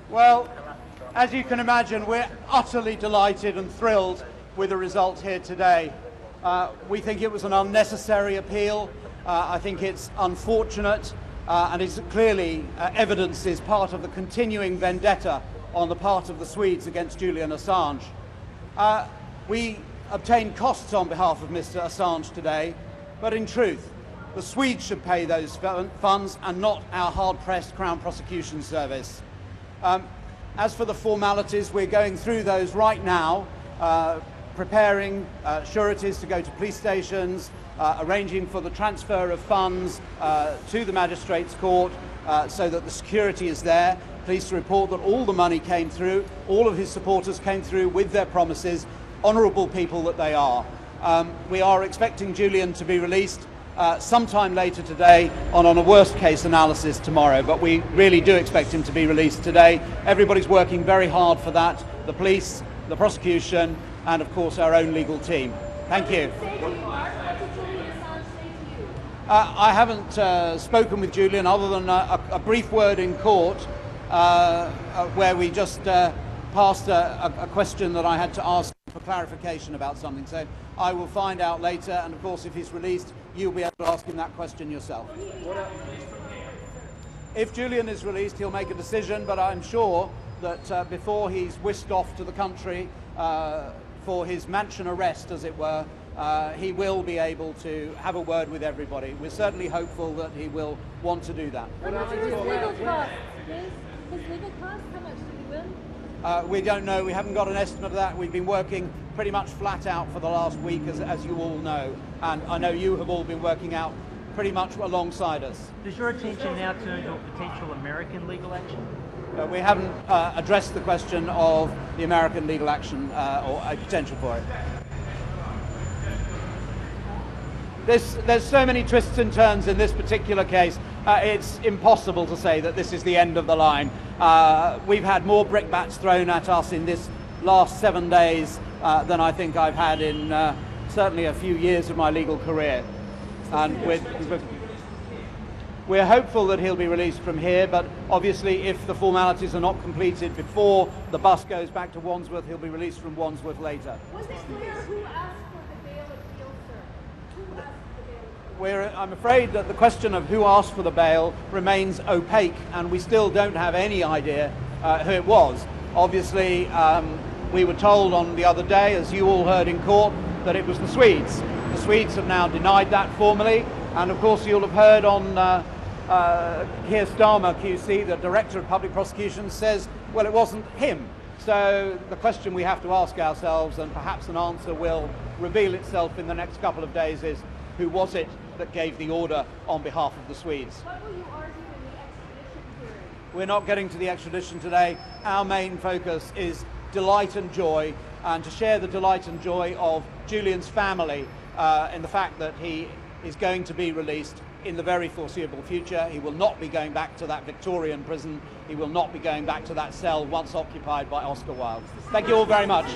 Well, as you can imagine, we're utterly delighted and thrilled with the result here today. We think it was an unnecessary appeal. I think it's unfortunate, and it's clearly evidences part of the continuing vendetta on the part of the Swedes against Julian Assange. We obtained costs on behalf of Mr. Assange today, but in truth, the Swedes should pay those funds and not our hard-pressed Crown Prosecution Service. As for the formalities, we're going through those right now, preparing sureties to go to police stations, arranging for the transfer of funds to the Magistrates' Court so that the security is there. Pleased to report that all the money came through, all of his supporters came through with their promises, honourable people that they are. We are expecting Julian to be released sometime later today on a worst case analysis tomorrow, but we really do expect him to be released today. Everybody's working very hard for that, the police, the prosecution, and of course our own legal team. Thank you. I haven't spoken with Julian other than a brief word in court where we just passed a question that I had to ask for clarification about something. So I will find out later, and of course if he's released, you'll be able to ask him that question yourself. If Julian is released, he'll make a decision, but I'm sure that before he's whisked off to the country for his mansion arrest, as it were, he will be able to have a word with everybody. We're certainly hopeful that he will want to do that. His legal costs, how much did he win? We don't know. We haven't got an estimate of that. We've been working pretty much flat out for the last week, as you all know. And I know you have all been working out pretty much alongside us. Does your attention now turn to a potential American legal action? We haven't addressed the question of the American legal action or a potential for it. There's so many twists and turns in this particular case. It's impossible to say that this is the end of the line. We've had more brickbats thrown at us in this last 7 days than I think I've had in certainly a few years of my legal career. And we're hopeful that he'll be released from here, but obviously if the formalities are not completed before the bus goes back to Wandsworth, he'll be released from Wandsworth later. Was it clear who asked for the bail appeal, sir? Who asked for the bail? I'm afraid that the question of who asked for the bail remains opaque, and we still don't have any idea who it was. Obviously, we were told on the other day, as you all heard in court, that it was the Swedes. The Swedes have now denied that formally, and of course you'll have heard on Keir Starmer QC, the Director of Public Prosecution, says, well, it wasn't him. So the question we have to ask ourselves, and perhaps an answer will reveal itself in the next couple of days, is who was it that gave the order on behalf of the Swedes? What will you argue in the extradition hearing? We're not getting to the extradition today. Our main focus is delight and joy, and to share the delight and joy of Julian's family in the fact that he is going to be released in the very foreseeable future. He will not be going back to that Victorian prison. He will not be going back to that cell once occupied by Oscar Wilde. Thank you all very much.